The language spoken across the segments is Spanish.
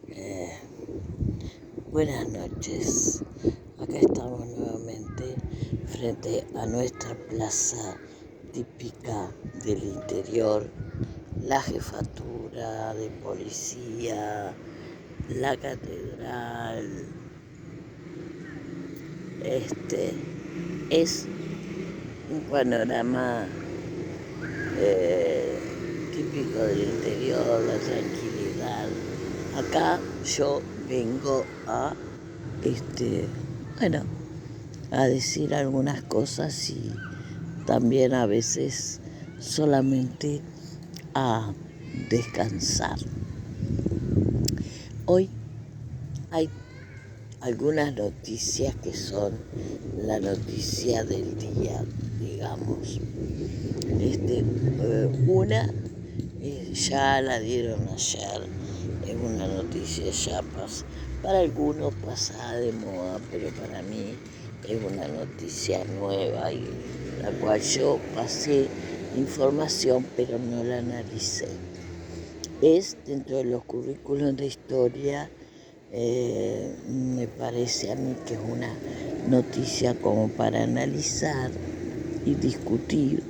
Eh, Buenas noches. Acá estamos nuevamente frente a nuestra plaza típica del interior, la jefatura de policía, la catedral. Es un panorama típico del interior, la tranquilidad. Acá yo vengo a a decir algunas cosas y también a veces solamente a descansar. Hoy hay algunas noticias que son la noticia del día, digamos. Una ya la dieron ayer, es una noticia ya para algunos pasada de moda, pero para mí es una noticia nueva y la cual yo pasé información pero no la analicé. Es dentro de los currículos de historia, me parece a mí que es una noticia como para analizar y discutir.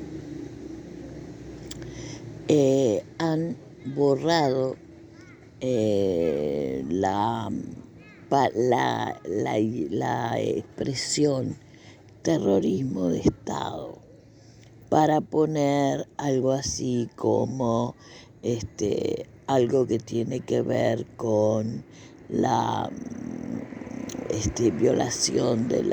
Han borrado la expresión terrorismo de Estado para poner algo así como algo que tiene que ver con la violación de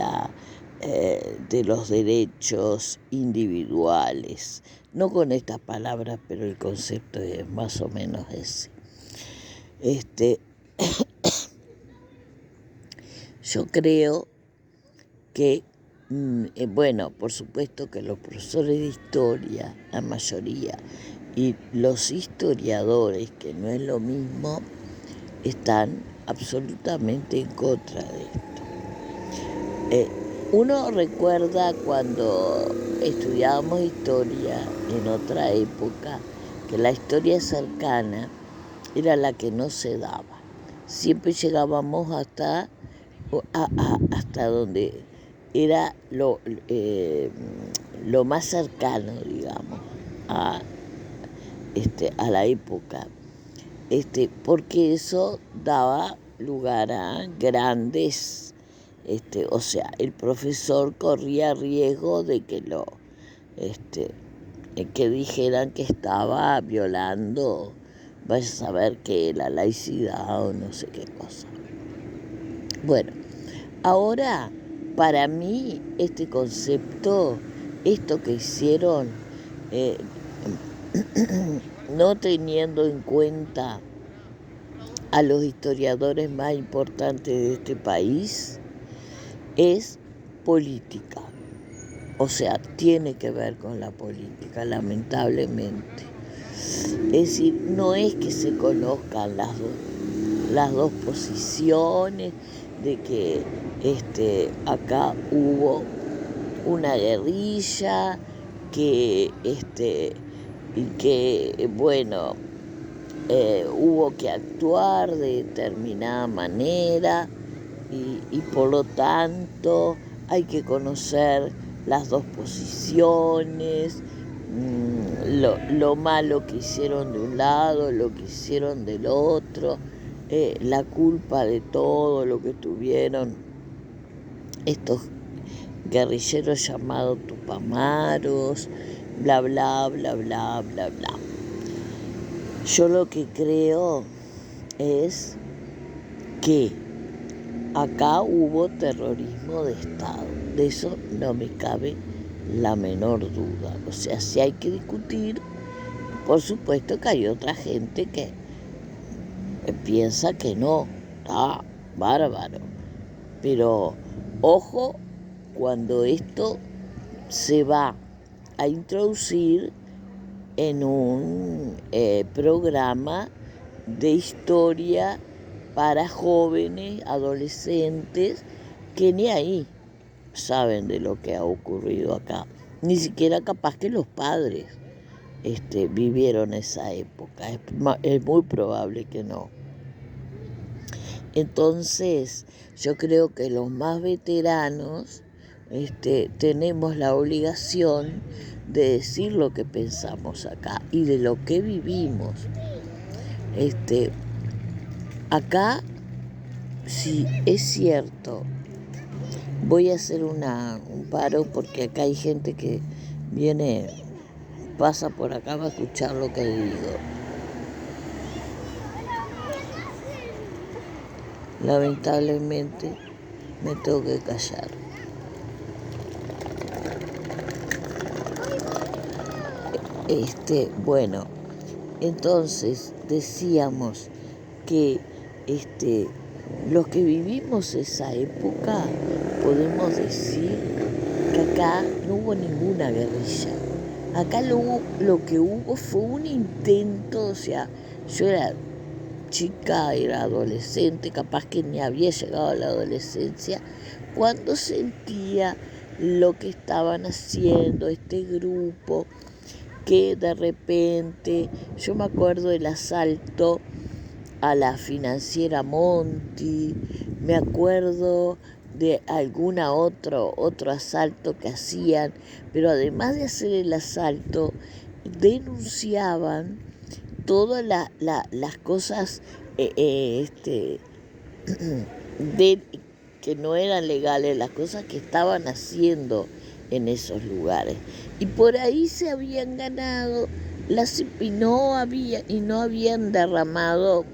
los derechos individuales. No con estas palabras, pero el concepto es más o menos ese. Yo creo que, por supuesto que los profesores de historia, la mayoría, y los historiadores, que no es lo mismo, están absolutamente en contra de esto. Uno recuerda cuando estudiábamos historia en otra época, que la historia cercana era la que no se daba. Siempre llegábamos hasta donde era lo más cercano, digamos, a la época, porque eso daba lugar a grandes, o sea, el profesor corría riesgo de que que dijeran que estaba violando, vaya a saber qué, la laicidad o no sé qué cosa. Bueno, ahora para mí este concepto, esto que hicieron, no teniendo en cuenta a los historiadores más importantes de este país, es política. O sea, tiene que ver con la política, lamentablemente. Es decir, no es que se conozcan las dos posiciones de que acá hubo una guerrilla que hubo que actuar de determinada manera y por lo tanto hay que conocer las dos posiciones, lo malo que hicieron de un lado, lo que hicieron del otro, la culpa de todo lo que tuvieron estos guerrilleros llamados tupamaros, bla, bla, bla, bla, bla, bla. Yo lo que creo es que acá hubo terrorismo de Estado, de eso no me cabe la menor duda. O sea, si hay que discutir, por supuesto que hay otra gente que piensa que no, está bárbaro. Pero ojo cuando esto se va a introducir en un programa de historia para jóvenes, adolescentes, que ni ahí saben de lo que ha ocurrido acá. Ni siquiera capaz que los padres. vivieron esa época. Es muy probable que no. Entonces, yo creo que los más veteranos tenemos la obligación de decir lo que pensamos acá y de lo que vivimos. Acá, sí, es cierto, voy a hacer un paro porque acá hay gente que pasa por acá para escuchar lo que digo. Lamentablemente me tengo que callar. Bueno, entonces decíamos que los que vivimos esa época podemos decir que acá no hubo ninguna guerrilla. Acá lo que hubo fue un intento, o sea, yo era chica, era adolescente, capaz que ni había llegado a la adolescencia, cuando sentía lo que estaban haciendo este grupo, que de repente, yo me acuerdo del asalto a la financiera Monti, me acuerdo de otro asalto que hacían, pero además de hacer el asalto, denunciaban todas las cosas que no eran legales, las cosas que estaban haciendo en esos lugares. Y por ahí se habían ganado y no habían derramado,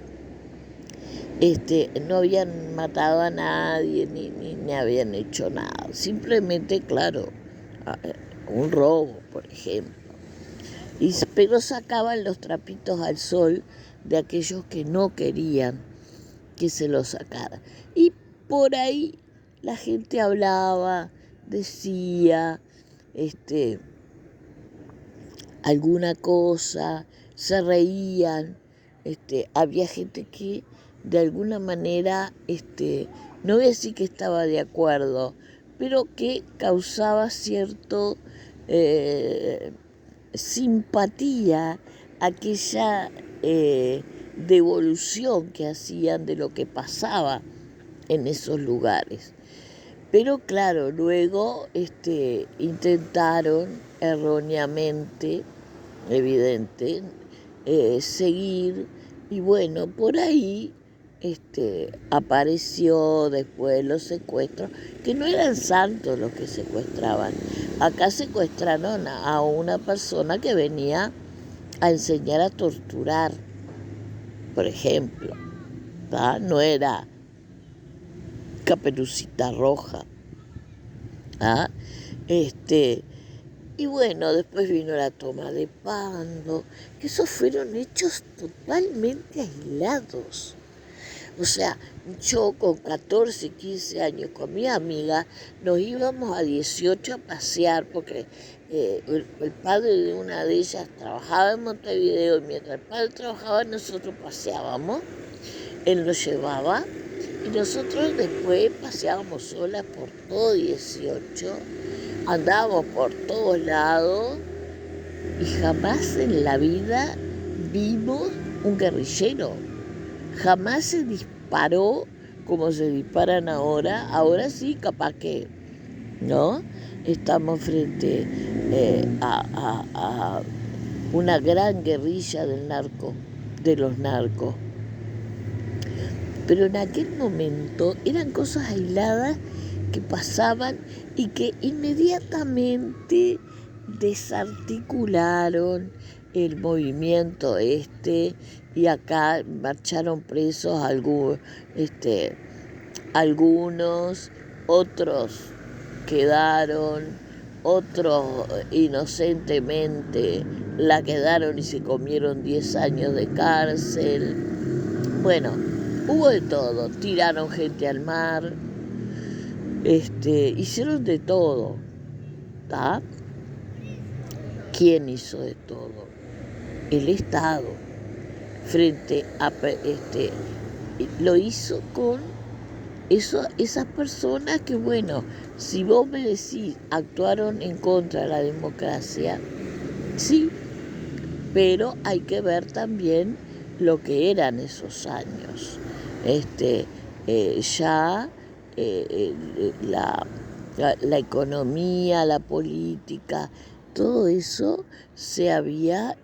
no habían matado a nadie, ni habían hecho nada. Simplemente, claro, un robo, por ejemplo. Pero sacaban los trapitos al sol de aquellos que no querían que se los sacara. Y por ahí la gente hablaba, decía alguna cosa, se reían. Había gente que de alguna manera, no voy a decir que estaba de acuerdo, pero que causaba cierto simpatía aquella devolución que hacían de lo que pasaba en esos lugares. Pero claro, luego intentaron erróneamente, evidente, seguir, y bueno, por ahí apareció después los secuestros, que no eran santos los que secuestraban. Acá secuestraron a una persona que venía a enseñar a torturar, por ejemplo, ¿tá? No era Caperucita Roja. ¿Ah? Y bueno, después vino la toma de Pando, que esos fueron hechos totalmente aislados. O sea, yo con 14, 15 años con mi amiga nos íbamos a 18 a pasear porque el padre de una de ellas trabajaba en Montevideo y mientras el padre trabajaba nosotros paseábamos, él nos llevaba y nosotros después paseábamos solas por todo 18, andábamos por todos lados y jamás en la vida vimos un guerrillero. Jamás se disparó como se disparan ahora. Ahora sí, capaz que, ¿no? Estamos frente a una gran guerrilla de los narcos. Pero en aquel momento eran cosas aisladas que pasaban y que inmediatamente desarticularon el movimiento y acá marcharon presos algunos, otros quedaron, otros inocentemente la quedaron y se comieron 10 años de cárcel. Bueno, hubo de todo, tiraron gente al mar, hicieron de todo, ¿tá? ¿Quién hizo de todo? El Estado, frente a lo hizo con esas personas que, bueno, si vos me decís actuaron en contra de la democracia, sí, pero hay que ver también lo que eran esos años. Ya la economía, la política, todo eso se había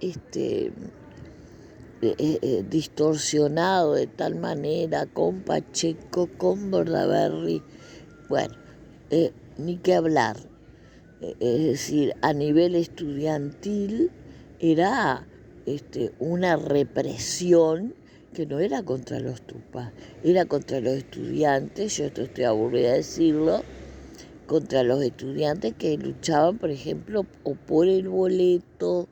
distorsionado de tal manera con Pacheco, con Bordaberry, bueno, ni que hablar. Es decir, a nivel estudiantil era una represión que no era contra los tupas, era contra los estudiantes, yo estoy aburrida de decirlo, contra los estudiantes que luchaban, por ejemplo, o por el boleto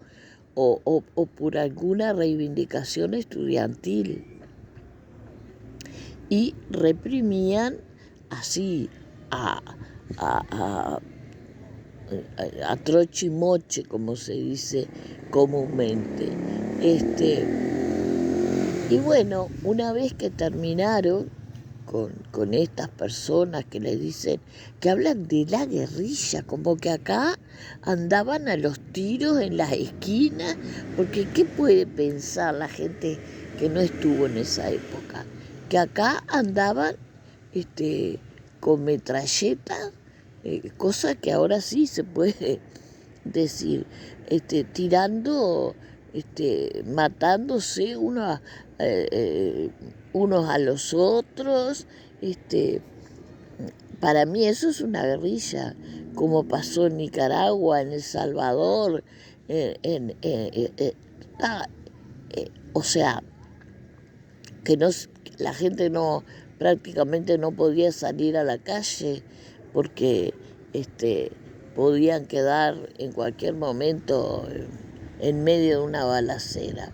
o por alguna reivindicación estudiantil. Y reprimían así a troche y moche, como se dice comúnmente. Y bueno, una vez que terminaron con estas personas que les dicen, que hablan de la guerrilla, como que acá andaban a los tiros en las esquinas, porque ¿qué puede pensar la gente que no estuvo en esa época? Que acá andaban con metralletas, cosa que ahora sí se puede decir, tirando, matándose unos a los otros. Para mí eso es una guerrilla, como pasó en Nicaragua, en El Salvador, o sea, que la gente prácticamente no podía salir a la calle porque podían quedar en cualquier momento en medio de una balacera.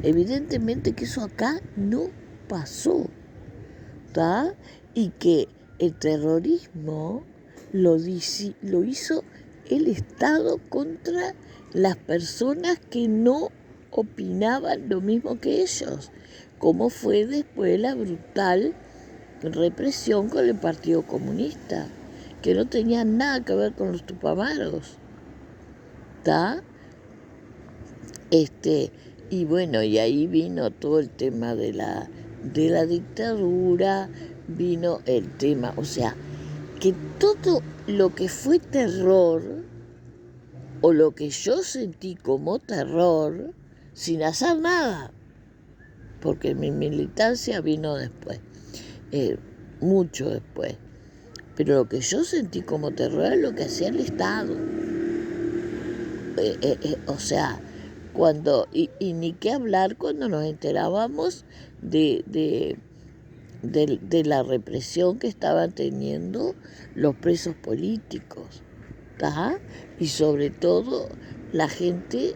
Evidentemente que eso acá no pasó, ¿tá? Y que el terrorismo lo hizo el Estado contra las personas que no opinaban lo mismo que ellos, como fue después la brutal represión con el Partido Comunista, que no tenía nada que ver con los Tupamaros, ¿tá? Y bueno, y ahí vino todo el tema de la dictadura, vino el tema, o sea, que todo lo que fue terror, o lo que yo sentí como terror, sin hacer nada, porque mi militancia vino después, mucho después, pero lo que yo sentí como terror es lo que hacía el Estado. O sea, y ni qué hablar cuando nos enterábamos de la represión que estaban teniendo los presos políticos, ¿tá? Y sobre todo la gente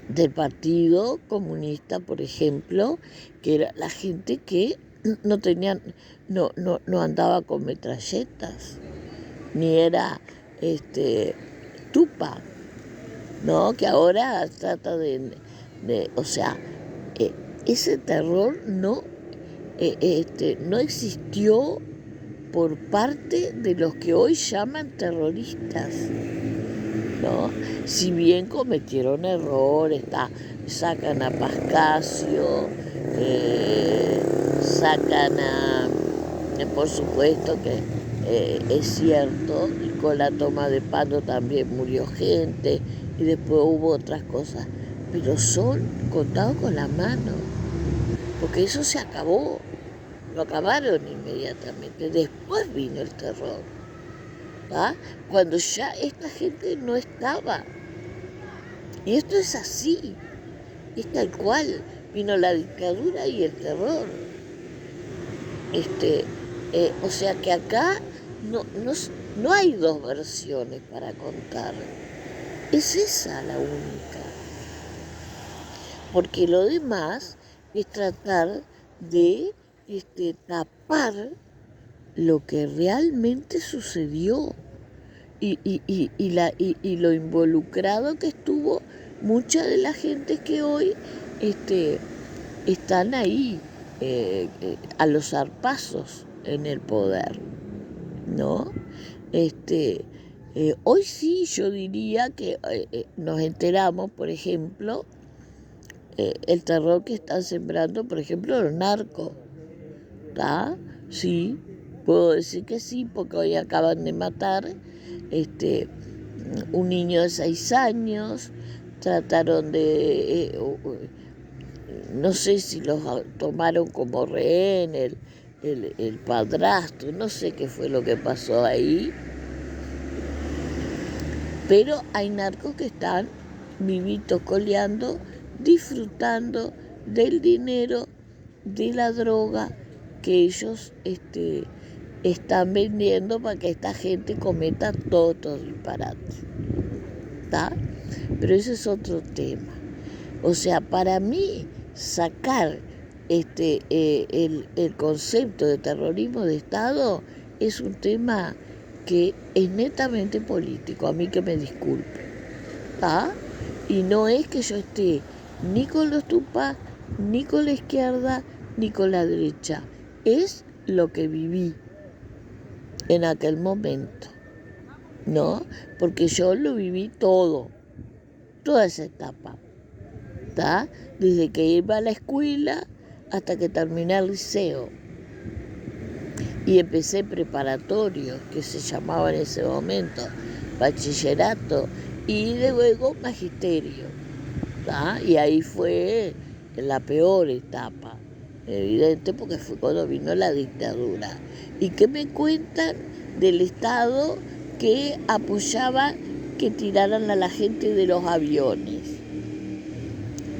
del Partido Comunista, por ejemplo, que era la gente que no andaba con metralletas, ni era tupa, ¿no? Que ahora trata o sea, ese terror no existió por parte de los que hoy llaman terroristas, ¿no? Si bien cometieron errores, sacan a Pascasio, por supuesto que es cierto, y con la toma de Pando también murió gente, y después hubo otras cosas, pero son contados con la mano, porque eso se acabó, lo acabaron inmediatamente, después vino el terror, ¿va? Cuando ya esta gente no estaba, y esto es así, es tal cual, vino la dictadura y el terror, o sea que acá no hay dos versiones para contar, es esa la única, porque lo demás es tratar de tapar lo que realmente sucedió y lo involucrado que estuvo mucha de la gente que hoy están ahí a los zarpazos en el poder, ¿no? Hoy sí yo diría que nos enteramos, por ejemplo, el terror que están sembrando, por ejemplo, los narcos. ¿Está? Sí, puedo decir que sí, porque hoy acaban de matar un niño de 6 años, trataron de, no sé si los tomaron como rehén, el padrastro, no sé qué fue lo que pasó ahí, pero hay narcos que están vivitos coleando, disfrutando del dinero, de la droga que ellos están vendiendo para que esta gente cometa todos los disparates. ¿Está? Pero ese es otro tema. O sea, para mí, sacar el concepto de terrorismo de Estado es un tema que es netamente político, a mí que me disculpe. ¿Está? Y no es que yo esté ni con los Tupac, ni con la izquierda, ni con la derecha. Es lo que viví en aquel momento, ¿no? Porque yo lo viví todo, toda esa etapa, ¿está? Desde que iba a la escuela hasta que terminé el liceo. Y empecé preparatorio, que se llamaba en ese momento, bachillerato, y luego magisterio, ¿está? Y ahí fue la peor etapa, evidente, porque fue cuando vino la dictadura. ¿Y qué me cuentan del Estado que apoyaba que tiraran a la gente de los aviones?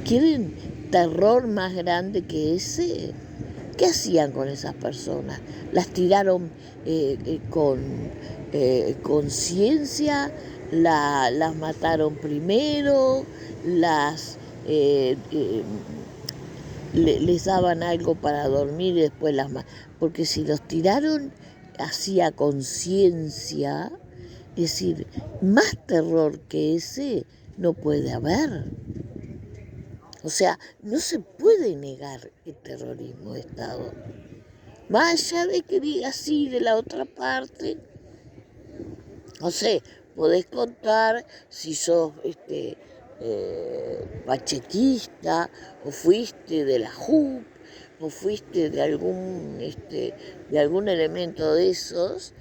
¿Quieren terror más grande que ese? ¿Qué hacían con esas personas? ¿Las tiraron con conciencia? ¿Las mataron primero? ¿Les daban algo para dormir y después las mataron? Porque si los tiraron hacía conciencia, es decir, más terror que ese no puede haber. O sea, no se puede negar el terrorismo de Estado. Más allá de que diga sí de la otra parte, no sé, podés contar si sos pachequista, o fuiste de la JUP, o fuiste de algún elemento de esos,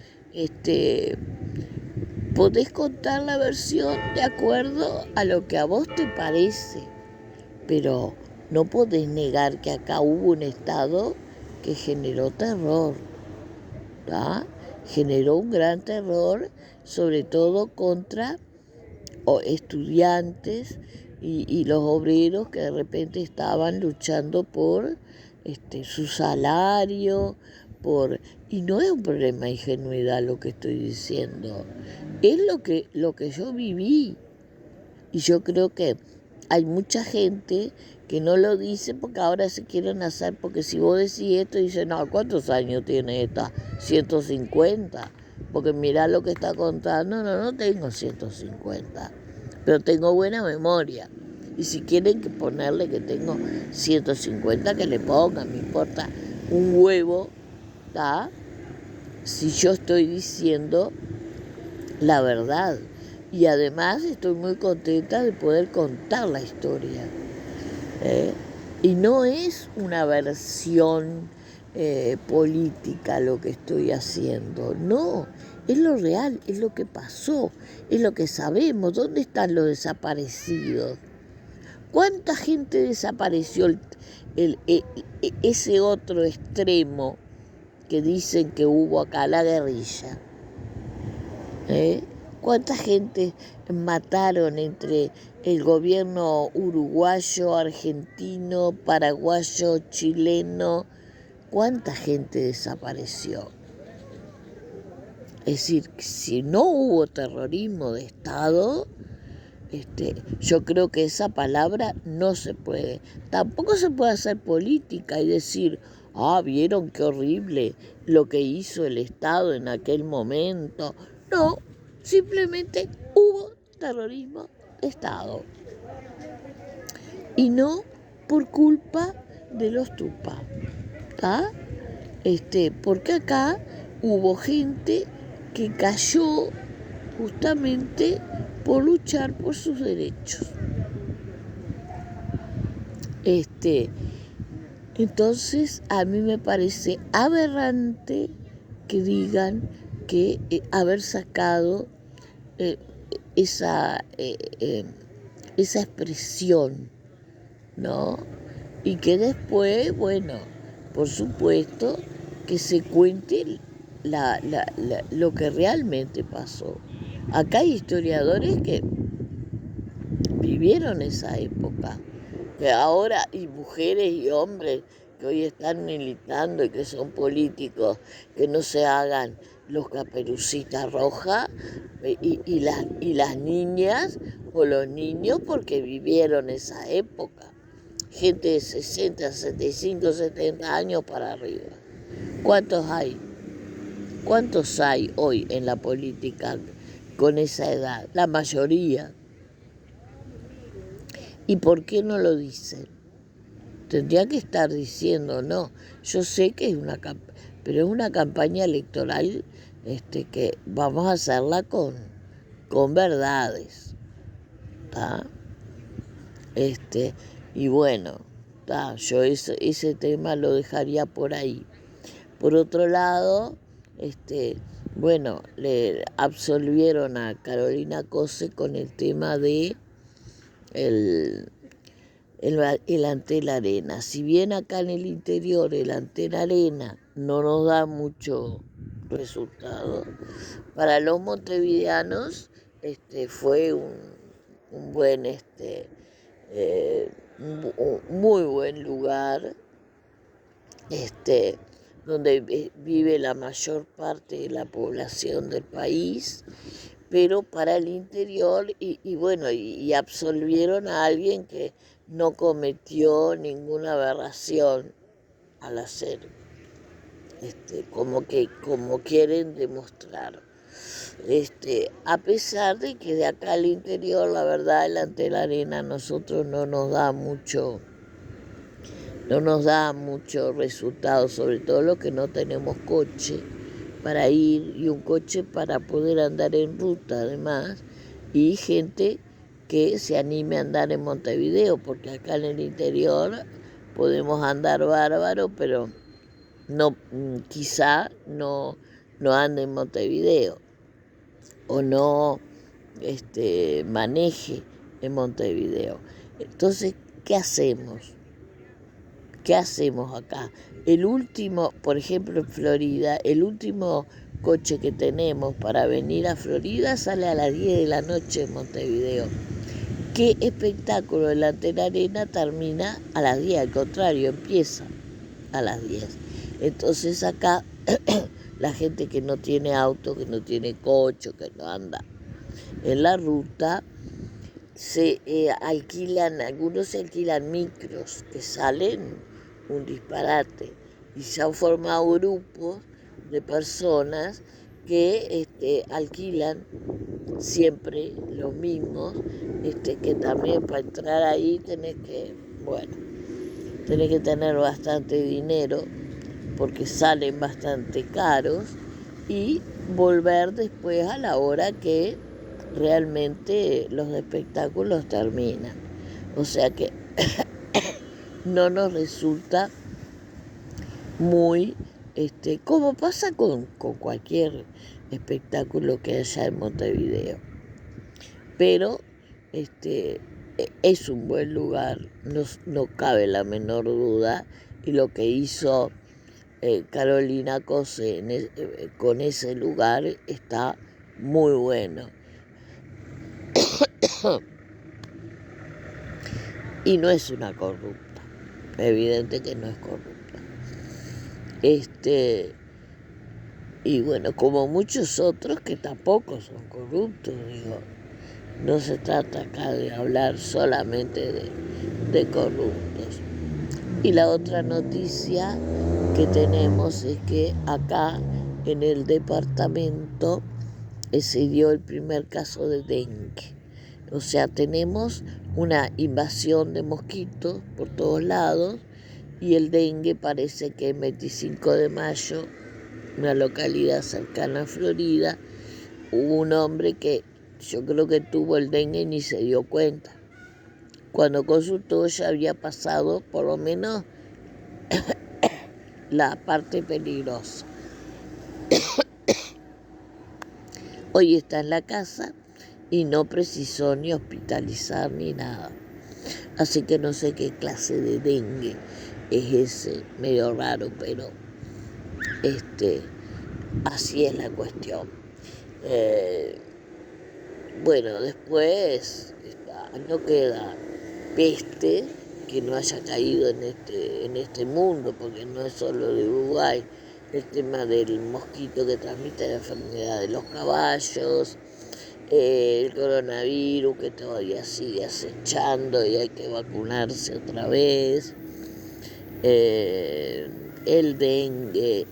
podés contar la versión de acuerdo a lo que a vos te parece. Pero no podés negar que acá hubo un Estado que generó terror, ¿tá? Generó un gran terror, sobre todo contra estudiantes y los obreros que de repente estaban luchando por su salario, y no es un problema de ingenuidad lo que estoy diciendo, es lo que yo viví. Y yo creo que hay mucha gente que no lo dice porque ahora se quieren hacer, porque si vos decís esto, dicen, no, ¿cuántos años tiene esta? 150. Porque mirá lo que está contando, no tengo 150, pero tengo buena memoria. Y si quieren que ponerle que tengo 150, que le pongan, me importa un huevo, ¿tá? Si yo estoy diciendo la verdad. Y además estoy muy contenta de poder contar la historia. Y no es una versión política lo que estoy haciendo, no, es lo real, es lo que pasó, es lo que sabemos. ¿Dónde están los desaparecidos? ¿Cuánta gente desapareció ese otro extremo que dicen que hubo acá, la guerrilla? ¿Cuánta gente mataron entre el gobierno uruguayo, argentino, paraguayo, chileno? ¿Cuánta gente desapareció? Es decir, si no hubo terrorismo de Estado, yo creo que esa palabra no se puede. Tampoco se puede hacer política y decir, ¿vieron qué horrible lo que hizo el Estado en aquel momento? No, simplemente hubo terrorismo de Estado. Y no por culpa de los Tupac, ¿tá? Porque acá hubo gente que cayó justamente por luchar por sus derechos. Entonces a mí me parece aberrante que digan que haber sacado esa expresión, ¿no? Y que después, bueno, por supuesto, que se cuente lo que realmente pasó. Acá hay historiadores que vivieron esa época, que ahora, y mujeres y hombres que hoy están militando y que son políticos, que no se hagan los caperucitas rojas y las niñas o los niños porque vivieron esa época. Gente de 60, 65, 70 años para arriba. ¿Cuántos hay? ¿Cuántos hay hoy en la política con esa edad? La mayoría. ¿Y por qué no lo dicen? Tendría que estar diciendo, no, yo sé que pero es una campaña electoral que vamos a hacerla con verdades. ¿Tá? Y bueno, yo ese tema lo dejaría por ahí. Por otro lado, bueno, le absolvieron a Carolina Cose con el tema de el Antel Arena. Si bien acá en el interior el Antel Arena no nos da mucho resultado, para los montevideanos fue un buen, muy buen lugar, donde vive la mayor parte de la población del país, pero para el interior, y absolvieron a alguien que no cometió ninguna aberración al hacer, como quieren demostrar. A pesar de que de acá al interior, la verdad, el Antel Arena a nosotros no nos da mucho resultado, sobre todo los que no tenemos coche para ir y un coche para poder andar en ruta además, y gente que se anime a andar en Montevideo, porque acá en el interior podemos andar bárbaro, pero no, quizá no ande en Montevideo o no maneje en Montevideo. Entonces, ¿qué hacemos? ¿Qué hacemos acá? Por ejemplo, en Florida, el último coche que tenemos para venir a Florida sale a las 10 de la noche en Montevideo. ¿Qué espectáculo de la Antel Arena termina a las 10? Al contrario, empieza a las 10. Entonces acá la gente que no tiene auto, que no tiene coche, que no anda en la ruta, algunos se alquilan micros que salen un disparate, y se han formado grupos de personas que alquilan siempre los mismos, que también para entrar ahí tenés que tener bastante dinero porque salen bastante caros, y volver después a la hora que realmente los espectáculos terminan. O sea que no nos resulta muy, como pasa con cualquier espectáculo que haya en Montevideo. Pero es un buen lugar, no cabe la menor duda, y lo que hizo Carolina Cose con ese lugar está muy bueno. Y no es una corrupta, evidente que no es corrupta. Y bueno, como muchos otros que tampoco son corruptos, digo, no se trata acá de hablar solamente de corruptos. Y la otra noticia que tenemos es que acá en el departamento se dio el primer caso de dengue. O sea, tenemos una invasión de mosquitos por todos lados, y el dengue parece que el 25 de mayo, una localidad cercana a Florida, hubo un hombre que yo creo que tuvo el dengue y ni se dio cuenta. Cuando consultó ya había pasado por lo menos la parte peligrosa. Hoy está en la casa y no precisó ni hospitalizar ni nada. Así que no sé qué clase de dengue es ese, medio raro, pero así es la cuestión. Bueno, después no queda peste que no haya caído en este mundo, porque no es solo de Uruguay, el tema del mosquito que transmite la enfermedad de los caballos, el coronavirus que todavía sigue acechando y hay que vacunarse otra vez, el dengue,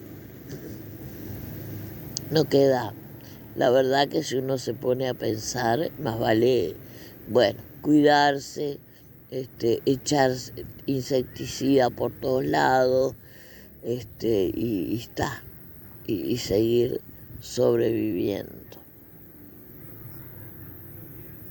no queda. La verdad que si uno se pone a pensar, más vale, bueno, cuidarse, echar insecticida por todos lados, y está, y seguir sobreviviendo.